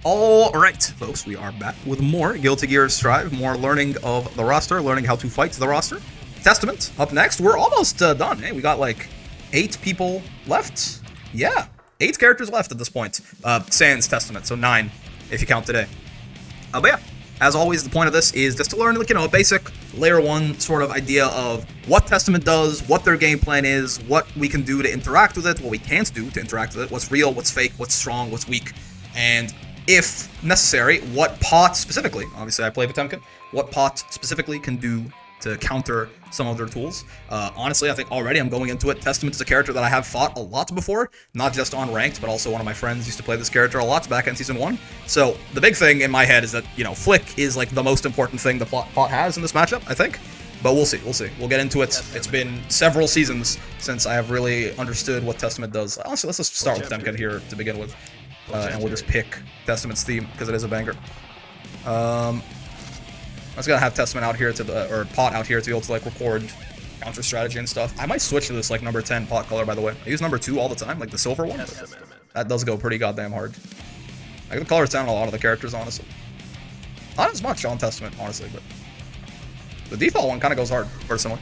Alright, folks, we are back with more Guilty Gear Strive, more learning of the roster, learning how to fight the roster. Testament, up next. We're almost done. Hey, we got like 8 people left. Yeah, 8 characters left at this point. Sans Testament, so 9 if you count today. But yeah, as always, the point of this is just to learn, like, you know, a basic layer 1 sort of idea of what Testament does, what their game plan is, what we can do to interact with it, what we can't do to interact with it, what's real, what's fake, what's strong, what's weak, and if necessary, what pot specifically, obviously I play Potemkin, what pot specifically can do to counter some of their tools. Honestly, I think already I'm going into it. Testament is a character that I have fought a lot before, not just on ranked, but also one of my friends used to play this character a lot back in Season 1. So the big thing in my head is that, you know, Flick is like the most important thing the pot has in this matchup, I think. But we'll see, We'll get into it. It's been several seasons since I have really understood what Testament does. Honestly, let's just start with Potemkin here to begin with. And we'll just pick Testament's theme, because it is a banger. I was gonna have Testament out here or pot out here to be able to like record counter strategy and stuff. I might switch to this like number 10 pot color, by the way. I use number 2 all the time, like the silver one. That does go pretty goddamn hard. I can color down a lot of the characters, honestly. Not as much on Testament, honestly, but the default one kind of goes hard, personally.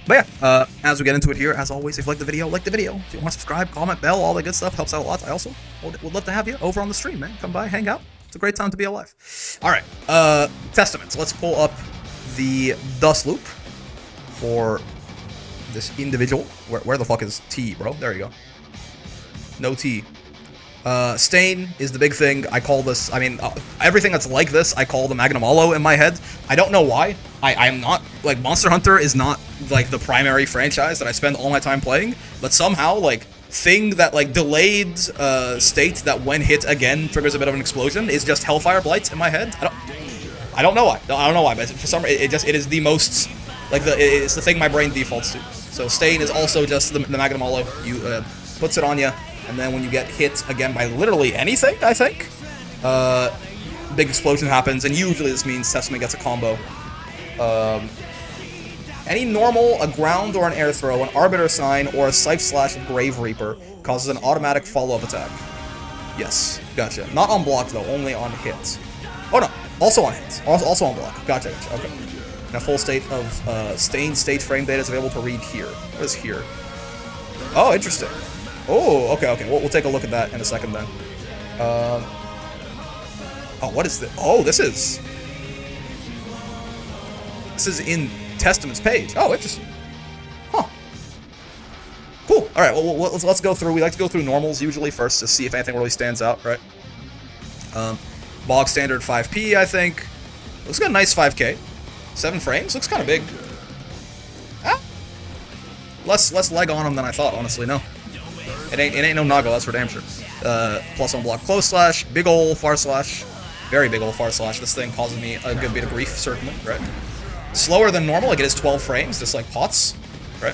But yeah, as we get into it here, as always, if you like the video, like the video. If you want to subscribe, comment, bell, all that good stuff, helps out a lot. I also would love to have you over on the stream, man. Come by, hang out. It's a great time to be alive. Alright, Testaments. Let's pull up the dust loop for this individual. Where the fuck is T, bro? There you go. No T. Stain is the big thing. I call this, I mean, everything that's like this, I call the Magnum Alo in my head. I don't know why. I'm not, like, Monster Hunter is not, like, the primary franchise that I spend all my time playing, but somehow, like, thing that, like, delayed state that when hit again triggers a bit of an explosion is just Hellfire blight in my head. I don't know why. I don't know why, but for some reason, it is the most, like, it's the thing my brain defaults to. So Stain is also just the Magnum Alo. You, puts it on you. And then when you get hit again by literally anything, I think, big explosion happens, and usually this means Testament gets a combo. Any normal, a ground or an air throw, an Arbiter Sign, or a Scythe/Grave Reaper causes an automatic follow-up attack. Yes, gotcha. Not on block though, only on hits. Oh no, also on hits, also on block. Gotcha, okay. Now full state of Stain state frame data is available to read here. What is here? Oh, interesting. Oh, okay. We'll take a look at that in a second then. Oh, what is this? Oh, this is in Testament's page. Oh, interesting. Huh. Cool. All right. Well, let's go through. We like to go through normals usually first to see if anything really stands out, right? Bog standard 5P, I think. Looks got a nice 5K. 7 frames. Looks kind of big. Ah. Less leg on him than I thought. Honestly, no. It ain't no Naga, that's for damn sure. Plus on block close slash, big ol' far slash, very big ol' far slash. This thing causes me a good bit of grief, certainly, right? Slower than normal, like it is 12 frames, just like pots, right?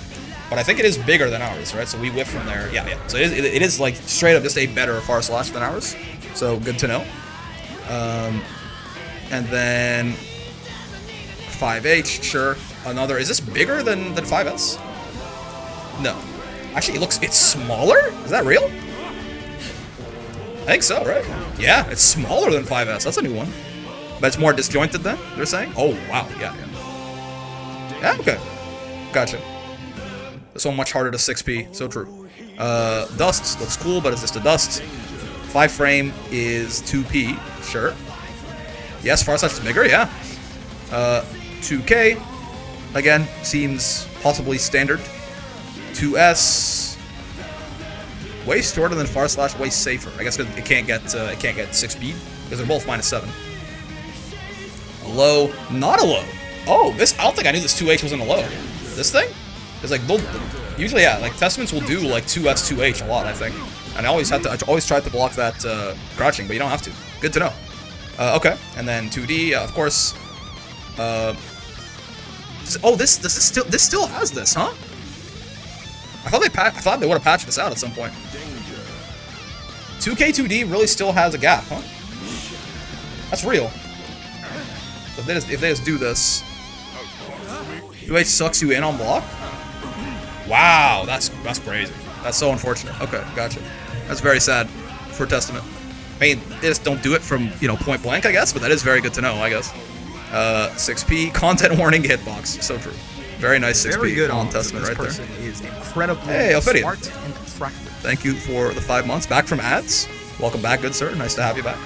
But I think it is bigger than ours, right? So we whip from there, yeah. So it is like straight up just a better far slash than ours. So good to know. And then 5H, sure. Another, is this bigger than 5S? No. Actually, it's smaller? Is that real? I think so, right? Yeah, it's smaller than 5S. That's a new one. But it's more disjointed then, they're saying? Oh, wow, yeah. Yeah, okay. Gotcha. This one much harder to 6P, so true. Dust looks cool, but it's just a dust. 5 frame is 2P, sure. Yes, far slash is bigger, yeah. 2K, again, seems possibly standard. 2S, way shorter than far slash, way safer. I guess it can't get 6 speed because they're both -7. A low, not a low. Oh, this, I don't think I knew this 2H was in a low. This thing is like usually, yeah, like Testaments will do like 2S 2H a lot, I think. And I always tried to block that crouching, but you don't have to. Good to know. Okay, and then 2D, of course. Oh, this still has this, huh? I thought they would have patched this out at some point. 2K2D really still has a gap, huh? That's real. If they just do this, 2H sucks you in on block. Wow, that's crazy. That's so unfortunate. Okay, gotcha. That's very sad for Testament. mean, they just don't do it from, you know, point blank, I guess, but that is very good to know, I guess. 6P, content warning hitbox. So true. Very nice 6P very good on Testament right there. This person is incredibly smart and attractive. Thank you for the 5 months. Back from ads. Welcome back, good sir. Nice to have you back.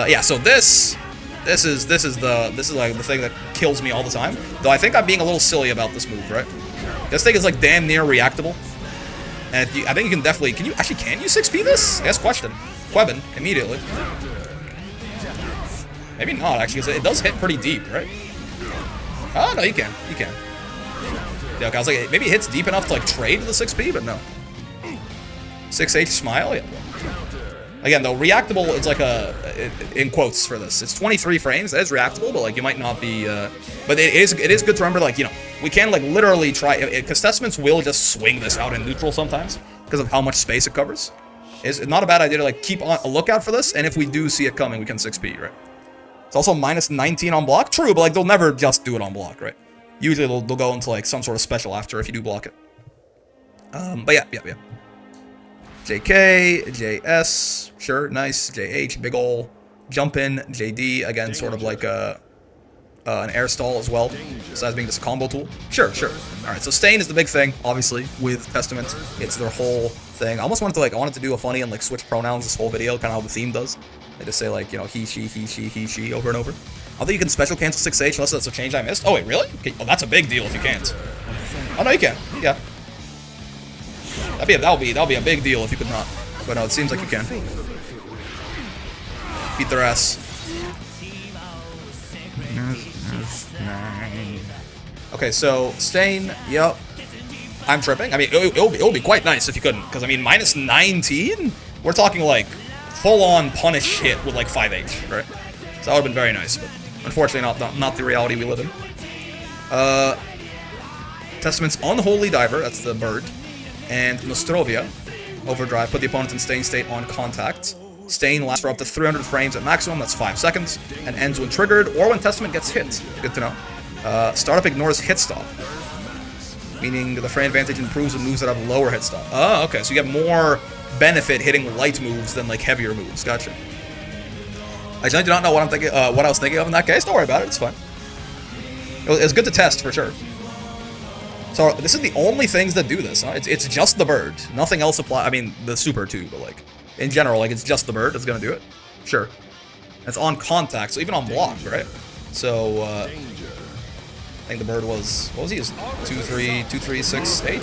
Yeah, so this is like the thing that kills me all the time. Though I think I'm being a little silly about this move, right? This thing is like damn near reactable. And I think you can definitely, can you 6P this? I guess question. Quebin, immediately. Maybe not, actually, because it does hit pretty deep, right? Oh, no, you can. You can. Yeah, okay, I was like, maybe it hits deep enough to, like, trade the 6P, but no. 6H smile? Yeah. Again, though, reactable is like in quotes for this. It's 23 frames. That is reactable, but, like, you might not be, but it is good to remember, like, you know, we can, like, literally try, because Testaments will just swing this out in neutral sometimes, because of how much space it covers. It's not a bad idea to, like, keep on a lookout for this, and if we do see it coming, we can 6P, right? It's also minus 19 on block. True, but, like, they'll never just do it on block, right? Usually they'll go into, like, some sort of special after if you do block it. But yeah. JK, JS, sure, nice. JH, big ol' jump in. JD, again, sort of like an air stall as well, besides being just a combo tool. Sure. Alright, so Stain is the big thing, obviously, with Testament. It's their whole thing. I almost wanted to, like, to do a funny and, like, switch pronouns this whole video, kind of how the theme does. They just say, like, you know, he, she, over and over. I don't think you can special cancel 6H unless that's a change I missed. Oh, wait, really? Okay. Oh, that's a big deal if you can't. Oh, no, you can. Yeah. That'll be a big deal if you could not. But no, it seems like you can. Beat their ass. Okay, so Stain, yep. I'm tripping. I mean, it would be quite nice if you couldn't, because I mean, minus 19? We're talking like full-on punish hit with like 5H, right? So that would have been very nice, but unfortunately not the reality we live in. Testament's Unholy Diver, that's the bird. And Nostrovia, Overdrive, put the opponent in Stain state on contact. Stain lasts for up to 300 frames at maximum, that's 5 seconds, and ends when triggered or when Testament gets hit. Good to know. Startup ignores hit stop, meaning the frame advantage improves with moves that have lower hit stop. Oh, okay, so you get more benefit hitting light moves than like heavier moves. Gotcha. I generally do not know what I'm thinking, what I was thinking of in that case. Don't worry about it, it's fine. It's good to test for sure. So this is the only things that do this, huh? It's just the bird. Nothing else apply. I mean, the super too, but like in general, like it's just the bird that's gonna do it. Sure. It's on contact, so even on block, right? So I think the bird was, what was he? 236H,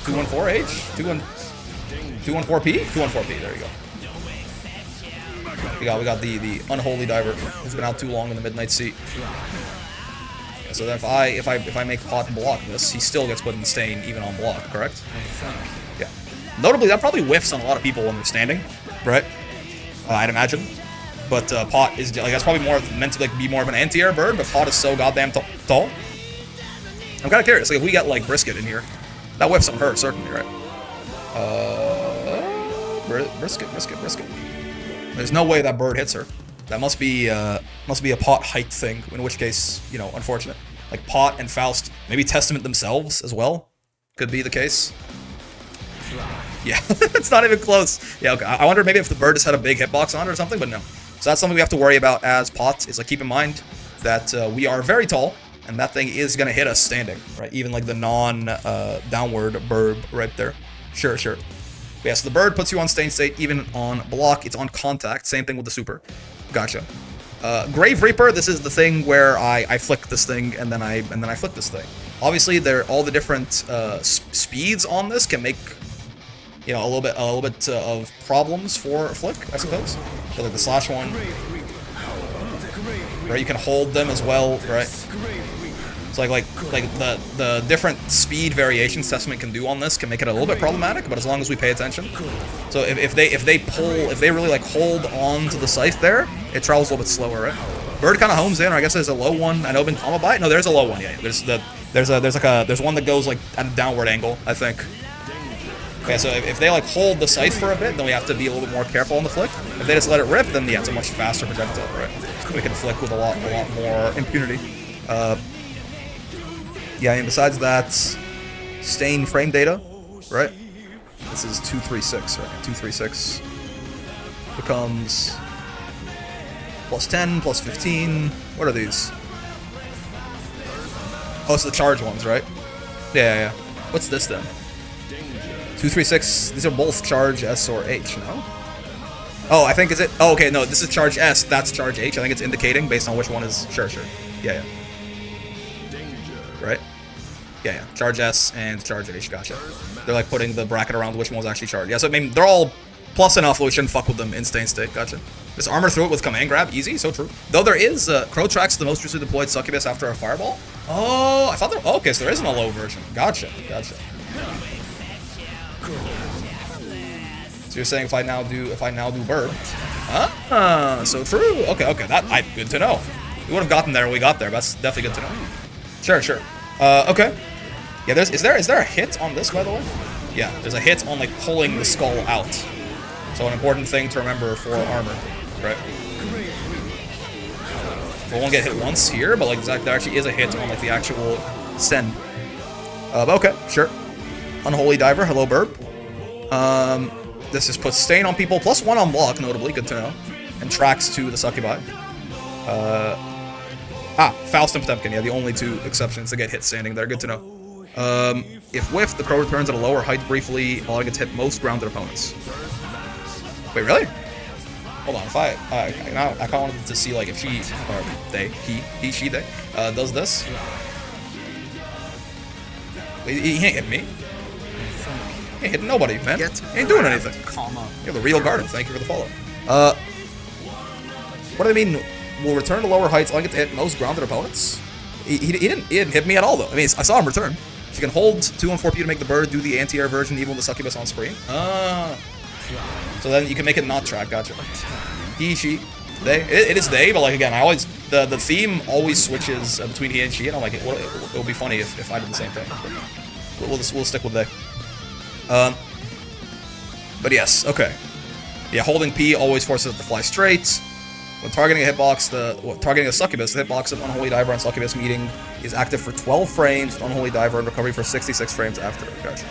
214H, 214P, 214P. There you go. We got the Unholy Diver who's been out too long in the midnight seat. So then if I make Pot block this, he still gets put in Stain even on block, correct? Yeah. Notably, that probably whiffs on a lot of people understanding, right? I'd imagine. But Pot is like, that's probably more meant to like be more of an anti-air bird, but Pot is so goddamn tall. I'm kind of curious. Like if we get like Brisket in here, that whiffs on her certainly, right? Brisket. There's no way that bird hits her. That must be a Pot height thing, in which case, you know, unfortunate. Like Pot and Faust, maybe Testament themselves as well, could be the case. Yeah, it's not even close. Yeah, okay. I wonder maybe if the bird just had a big hitbox on it or something, but no. So that's something we have to worry about as Pot, is like keep in mind that we are very tall, and that thing is gonna hit us standing, right? Even like the non-downward burb right there. Sure. But yeah, so the bird puts you on Stain state, even on block, it's on contact. Same thing with the super. Gotcha. Grave Reaper, this is the thing where I flick this thing and then I flick this thing. Obviously, all the different speeds on this can make, you know, a little bit of problems for flick, I suppose. So like the slash one, right? You can hold them as well, right? So like the different speed variations Testament can do on this can make it a little bit problematic, but as long as we pay attention. So if they really like hold on to the scythe there, it travels a little bit slower, right? Bird kind of homes in, or I guess there's a low one. I know been comma bite. No, there's a low one. Yeah, there's one that goes like at a downward angle, I think. Okay, so if they like hold the scythe for a bit, then we have to be a little bit more careful on the flick. If they just let it rip, then yeah, it's a much faster projectile, right? We can flick with a lot more impunity. Yeah, and besides that, Stain frame data, right? This is 236, right? 236. becomes plus 10, plus 15. What are these? Oh, it's the charge ones, right? Yeah. What's this then? 2, 3, 6. These are both charge S or H, no? Oh, I think is it? Oh, okay, no, this is charge S. That's charge H. I think it's indicating based on which one is. Sure. Yeah. Right? Yeah. Charge S and charge H. Gotcha. They're like putting the bracket around which one was actually charged. Yeah, so I mean, they're all plus enough that we shouldn't fuck with them in stay state. Gotcha. Just armor through it with command grab. Easy, so true. Though there is, Crow Track's the most recently deployed succubus after a fireball. Oh, I thought there. Oh, okay, so there isn't a low version. Gotcha. So you're saying if I now do Burb? Ah, so true. Okay. Good to know. We would have gotten there when we got there. But that's definitely good to know. Sure. Okay. Yeah. Is there a hit on this, by the way? Yeah. There's a hit on like pulling the skull out. So an important thing to remember for armor, right? We won't get hit once here, but like there actually is a hit on like the actual send. But okay, sure. Unholy Diver, hello Burb. This just puts stain on people, plus 1 on block, notably, good to know. And tracks to the succubi. Faust and Potemkin, yeah, the only 2 exceptions to get hit standing there, good to know. If whiffed, the crow returns at a lower height briefly, allowing it to hit most grounded opponents. Wait, really? Hold on, if I kind of wanted to see like if she, or they, she, they, does this. He ain't hitting me. He ain't hitting nobody, man. He ain't doing anything. You're the real Garden. Thank you for the follow. What do they mean? Will return to lower heights, allowing it to hit most grounded opponents? He didn't hit me at all though. I mean, I saw him return. She can hold 2 and 4P to make the bird do the anti-air version, even with the succubus on screen. So then you can make it not track. Gotcha. He, she, they. It is they, but like again, I always the theme always switches between he and she, and I'm like, it would be funny if I did the same thing. But we'll stick with they. But yes, okay. Yeah, holding P always forces it to fly straight. When targeting a hitbox, targeting a succubus, the hitbox of Unholy Diver and Succubus meeting is active for 12 frames, with Unholy Diver and recovery for 66 frames after. Gotcha.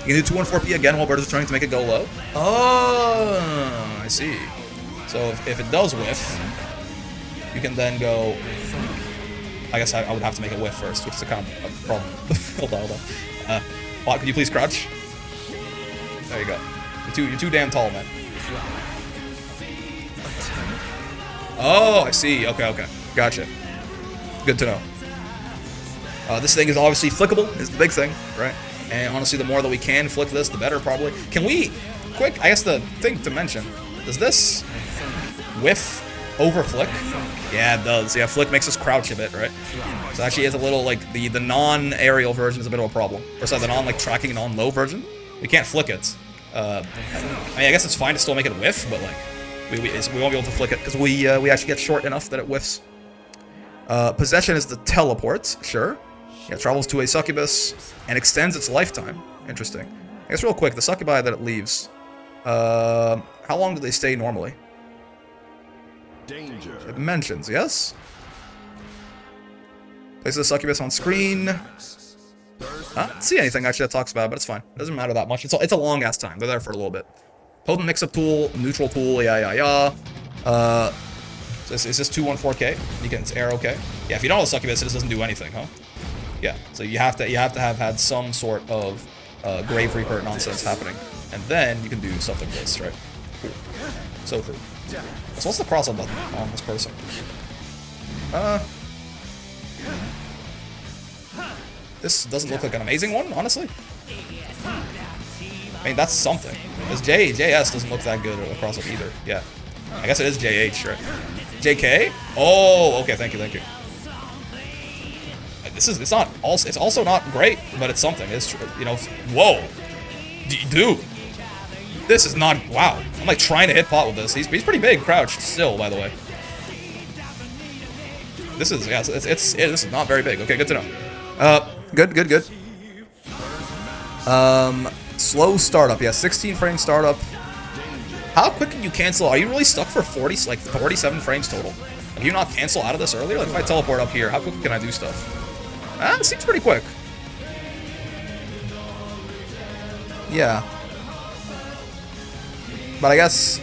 You can do 2 and 4P again while Bird is returning to make it go low. Oh, I see. So if it does whiff, you can then go. I guess I would have to make it whiff first, which is a kind of a problem. hold on. Bot, could you please crouch? There you go. You're too damn tall, man. Oh, I see. Okay. Gotcha. Good to know. This thing is obviously flickable, is the big thing, right? And honestly, the more that we can flick this, the better, probably. Can we, I guess the thing to mention, does this whiff over flick? Yeah, it does. Yeah, flick makes us crouch a bit, right? So actually is a little, like, the non-aerial version is a bit of a problem. Or sorry, the tracking, non-low version. We can't flick it. I mean, I guess it's fine to still make it whiff, but, like, we won't be able to flick it, because we actually get short enough that it whiffs. Possession is the teleport, sure. Yeah, it travels to a succubus and extends its lifetime. Interesting. I guess real quick, the succubi that it leaves, how long do they stay normally? Danger. It mentions, yes? Places the succubus on screen. I don't see anything actually that talks about it, but it's fine. It doesn't matter that much. It's a long-ass time. They're there for a little bit. Potent mix-up tool, neutral tool, yeah. So is this 214K? It's air okay? Yeah, if you don't have a succubus, it just doesn't do anything, huh? Yeah, so you have to have had some sort of Grave Reaper nonsense happening, and then you can do stuff like this, right? Cool. So cool. So what's the cross-up button on this person? This doesn't look like an amazing one, honestly. I mean, that's something. This JS doesn't look that good across up either. Yeah, I guess it is JH, right? JK? Oh, okay. Thank you. It's also not great, but it's something. It's true. Whoa, dude. This is not. Wow. I'm like trying to hit pot with this. He's pretty big, crouched still, by the way. This is this is not very big. Okay, good to know. Good. Slow startup. Yeah, 16 frame startup. How quick can you cancel? Are you really stuck for 47 frames total? Can you not cancel out of this earlier? Like if I teleport up here, how quick can I do stuff? It seems pretty quick. Yeah. But I guess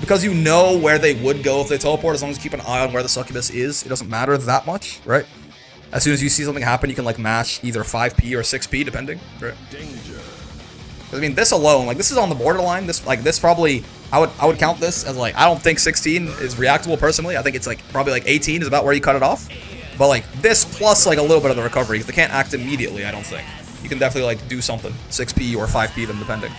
because you know where they would go if they teleport, as long as you keep an eye on where the succubus is, it doesn't matter that much, right? As soon as you see something happen, you can like mash either 5p or 6p, depending, right? I mean, this alone, like this is on the borderline. This probably, I would count this as like, I don't think 16 is reactable personally. I think it's like probably like 18 is about where you cut it off. But like this plus like a little bit of the recovery, because they can't act immediately, I don't think. You can definitely like do something, 6p or 5p them depending.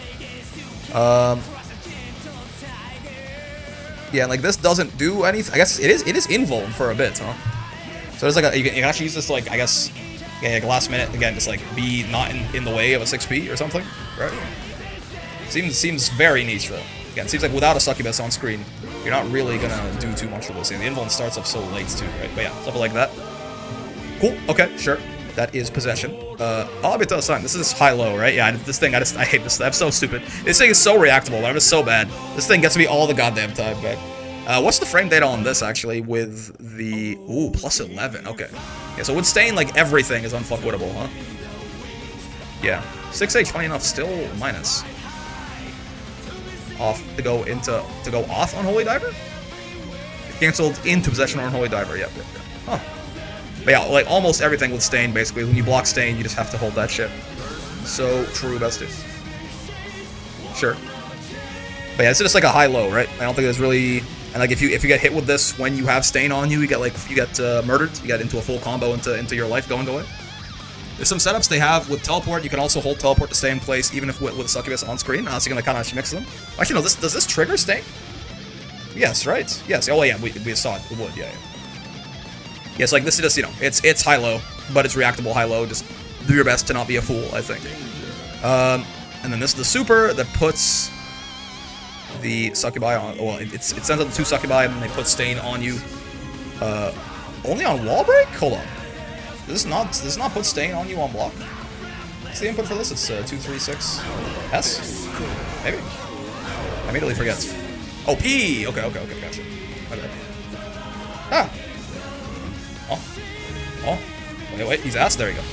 Yeah, like this doesn't do anything. I guess it is invuln for a bit, huh? So there's like you can actually use this to, like, I guess, yeah, like last minute again, just like be not in the way of a 6p or something, right? Seems very niche though. Again, it seems like without a succubus on screen, you're not really gonna do too much for this. And the invuln starts up so late too, right? But yeah, something like that. Cool. Okay, sure. That is possession. I'll be sign. This is high-low, right? Yeah, this thing, I hate this. I'm so stupid. This thing is so reactable, but I'm just so bad. This thing gets me all the goddamn time, man. What's the frame data on this, actually, with the... Ooh, plus 11. Okay. Yeah, so with Stain, like, everything is unfuckwittable, huh? Yeah. 6H, funny enough, still minus. Off to go off Unholy Diver? Cancelled into possession or Unholy Diver, yep. Huh. But yeah, like almost everything with Stain, basically. When you block Stain, you just have to hold that shit. So true, bestie. Sure. But yeah, it's just like a high-low, right? I don't think there's really... And like if you get hit with this when you have Stain on you, you get murdered. You get into a full combo into your life going away. There's some setups they have with teleport. You can also hold teleport to stay in place, even if with a succubus on screen. So you're gonna kind of mix them. Actually, no. Does this trigger Stain? Yes, right. Yes. Oh yeah, we saw it. It would. Yeah. Yes, like this is just, you know, it's high-low, but it's reactable high-low. Just do your best to not be a fool, I think. And then this is the super that puts the succubi on. Well, it sends out the 2 succubi, and then they put Stain on you. Only on wall break? Hold on. Does this not put Stain on you on block? What's the input for this? It's 2, 3, 6. S? Maybe. I immediately forget. Oh, P! Okay, gotcha. Okay. Ah! Oh. Wait, he's asked. There you go.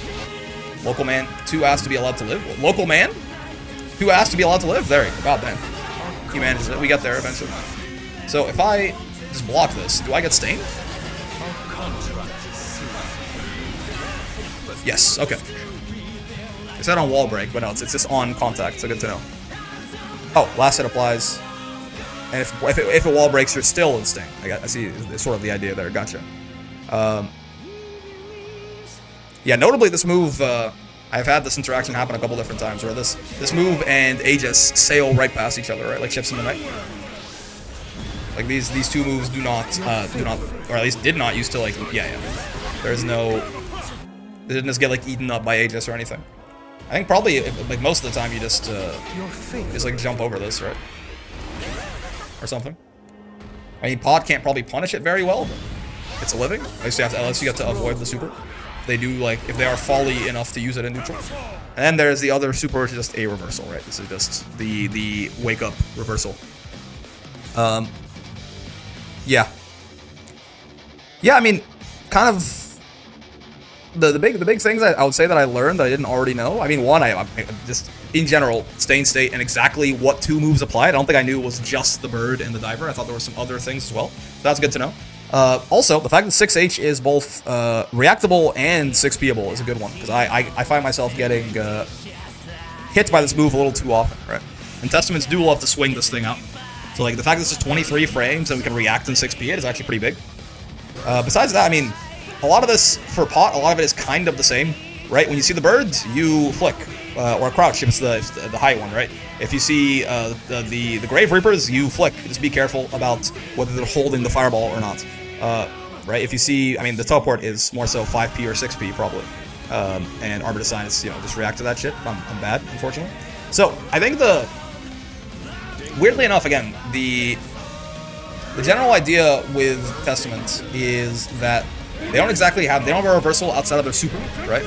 Local man, 2 asked to be allowed to live. Local man? 2 asked to be allowed to live? There you go. God damn. He manages it. We get there eventually. So if I just block this, do I get Stained? Yes, okay. It's not on wall break, but no, it's just on contact, so good to know. Oh, last hit applies. And if it wall breaks, you're still in Sting. I see it's sort of the idea there. Gotcha. Yeah, notably this move, I've had this interaction happen a couple different times where this move and Aegis sail right past each other, right? Like ships in the night. Like these 2 moves do not, or at least did not used to, like, yeah. There's no, they didn't just get like eaten up by Aegis or anything. I think probably like most of the time you just like jump over this, right? Or something. I mean, Pod can't probably punish it very well, but it's a living. At least you have to avoid the super. They do, like, if they are folly enough to use it in neutral. And then there's the other super, which is just a reversal, right? This is just the wake up reversal. Yeah. Yeah, I mean, kind of the big things I would say that I learned that I didn't already know. I mean, one, I just in general, Stain State and exactly what 2 moves apply. I don't think I knew it was just the bird and the diver. I thought there were some other things as well. So that's good to know. Also, the fact that 6H is both reactable and 6P-able is a good one, because I find myself getting hit by this move a little too often, right? And Testaments do love to swing this thing out. So like the fact that this is 23 frames and we can react in 6P it is actually pretty big. Besides that, I mean, a lot of this, for Pot, a lot of it is kind of the same, right? When you see the birds, you flick, or crouch if it's the high one, right? If you see the Grave Reapers, you flick. Just be careful about whether they're holding the fireball or not. Right? If you see, I mean, the teleport is more so 5P or 6P probably, and Arbor Design is, you know, just react to that shit. I'm bad, unfortunately. So I think weirdly enough, again, the general idea with Testament is that they don't have a reversal outside of their super, right?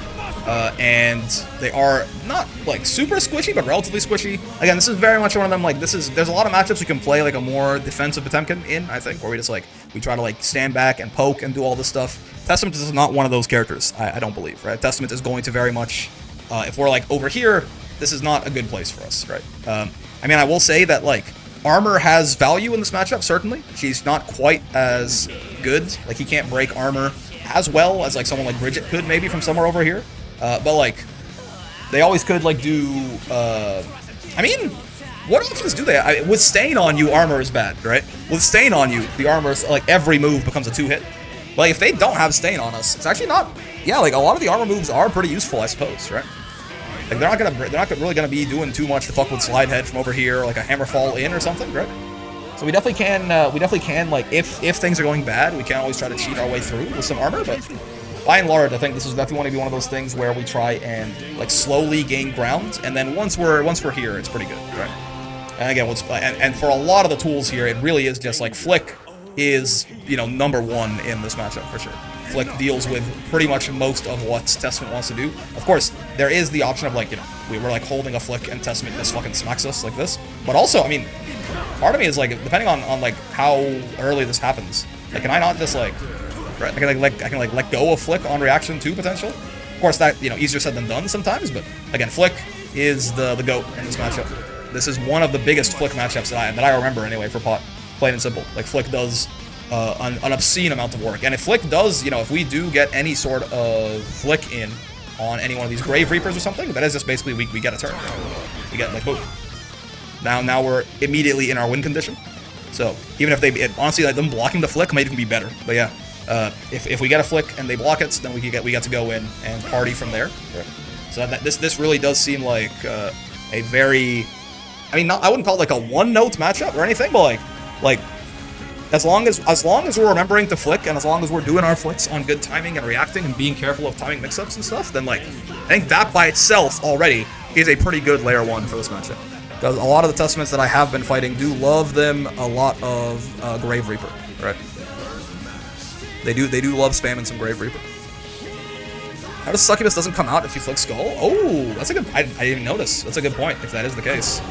And they are not like super squishy, but relatively squishy. Again, this is very much one of them, like, there's a lot of matchups we can play like a more defensive Potemkin in, I think, where we try to like stand back and poke and do all this stuff. Testament is not one of those characters, I don't believe, right? Testament is going to very much, if we're like over here, this is not a good place for us, right? I mean, I will say that, like, armor has value in this matchup, certainly. She's not quite as good. Like, he can't break armor as well as, like, someone like Bridget could, maybe, from somewhere over here. But, like, they always could, like, do... I mean, what options do they? With Stain on you, armor is bad, right? With Stain on you, the armor is, like, every move becomes a 2-hit. Like, if they don't have Stain on us, it's actually not... Yeah, like, a lot of the armor moves are pretty useful, I suppose, right? Like, they're not really gonna be doing too much to fuck with Slide Head from over here, like a Hammer Fall in or something, right? So we definitely can, like, if things are going bad, we can always try to cheat our way through with some armor, but by and large, I think this is definitely going to be one of those things where we try and, like, slowly gain ground, and then once we're here, it's pretty good, right? And again, and for a lot of the tools here, it really is just, like, Flick is, you know, #1 in this matchup, for sure. Flick deals with pretty much most of what Testament wants to do. Of course, there is the option of, like, you know, we're like holding a Flick and Testament just fucking smacks us like this. But also, I mean, part of me is like, depending on like how early this happens, like, can I not just like, right? I can let go of Flick on reaction 2 potential. Of course, that, you know, easier said than done sometimes. But again, Flick is the GOAT in this matchup. This is one of the biggest Flick matchups that I remember anyway for Pot. Plain and simple. Like, Flick does an obscene amount of work. And if Flick does, you know, if we do get any sort of Flick in on any one of these Grave Reapers or something, that is just basically we get a turn. We get, like, boom. Now we're immediately in our win condition. So even if honestly, like, them blocking the Flick might even be better. But yeah, if we get a Flick and they block it, then we get to go in and party from there. Right. So this really does seem like a very, I mean, I wouldn't call it like a one-note matchup or anything, but like as long as we're remembering to Flick, and as long as we're doing our flicks on good timing and reacting and being careful of timing mix-ups and stuff, then, like, I think that by itself already is a pretty good layer 1 for this matchup. Because a lot of the Testaments that I have been fighting do love them a lot of Grave Reaper, right? They do love spamming some Grave Reaper. How does Succubus doesn't come out if you flick Skull? Oh, that's a good... I didn't even notice. That's a good point, if that is the case.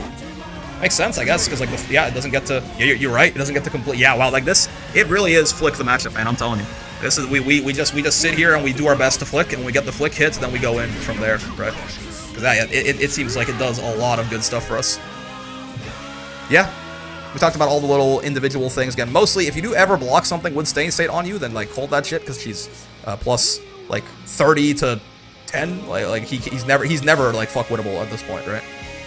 Makes sense, I guess, because, like, it doesn't get to... Yeah, you're right, it doesn't get to complete... Yeah, wow, like, this... It really is Flick the matchup, man, I'm telling you. This is... We just sit here and we do our best to Flick, and when we get the Flick hits, then we go in from there, right? Because it seems like it does a lot of good stuff for us. Yeah. We talked about all the little individual things. Again, mostly, if you do ever block something with Stain State on you, then, like, hold that shit, because she's plus, like, 30 to 10. Like he's never, like, fuck-winnable at this point, right?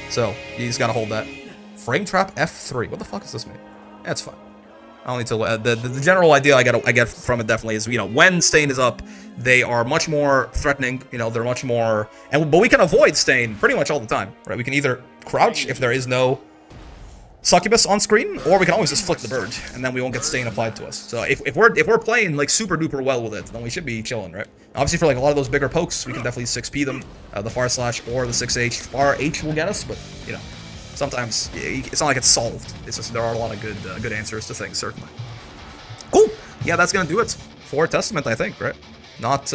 So, you just gotta hold that. Frame Trap F3. What the fuck does this mean? That's fine. I don't need to... The general idea I get from it definitely is, you know, when Stain is up, they are much more threatening. You know, they're much more... But we can avoid Stain pretty much all the time, right? We can either crouch if there is no Succubus on screen, or we can always just flick the bird, and then we won't get Stain applied to us. So if we're playing, like, super duper well with it, then we should be chilling, right? Obviously, for, like, a lot of those bigger pokes, we can definitely 6P them. The Far Slash or the 6H. Far H will get us, but, you know, sometimes it's not like it's solved. It's just there are a lot of good answers to things, certainly. Cool. Yeah, that's gonna do it for Testament, I think, right? Not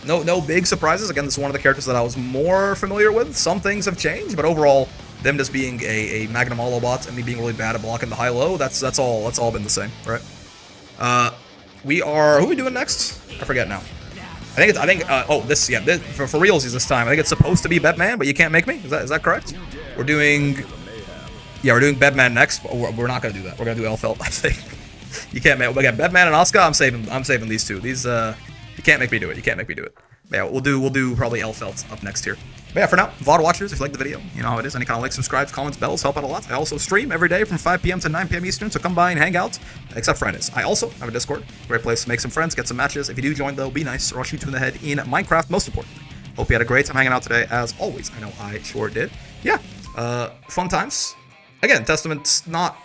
no big surprises. Again, this is one of the characters that I was more familiar with. Some things have changed, but overall, them just being a Magnum Hollow bot and me being really bad at blocking the high-low, that's all been the same, right? Who are we doing next? I forget now. For realsies this time. I think it's supposed to be Bedman, but you can't make me. Is that correct? We're doing Bedman next, but we're not gonna do that. We're gonna do Elfelt, I think. You can't make. Again, Bedman and Asuka. I'm saving these two. These you can't make me do it. You can't make me do it. But yeah, we'll do probably Elfelt up next here. But yeah, for now, VOD watchers, if you like the video, you know how it is. Any kind of likes, subscribes, comments, bells help out a lot. I also stream every day from 5 p.m. to 9 p.m. Eastern, so come by and hang out, except Fridays. I also have a Discord, great place to make some friends, get some matches. If you do join, though, be nice, or I'll shoot you in the head in Minecraft, most importantly. Hope you had a great time hanging out today, as always. I know I sure did. Yeah, fun times. Again, Testament's not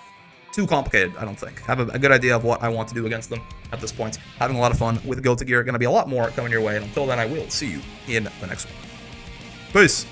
too complicated, I don't think. Have a good idea of what I want to do against them at this point. Having a lot of fun with Guilty Gear. Gonna be a lot more coming your way, and until then, I will see you in the next one. Peace.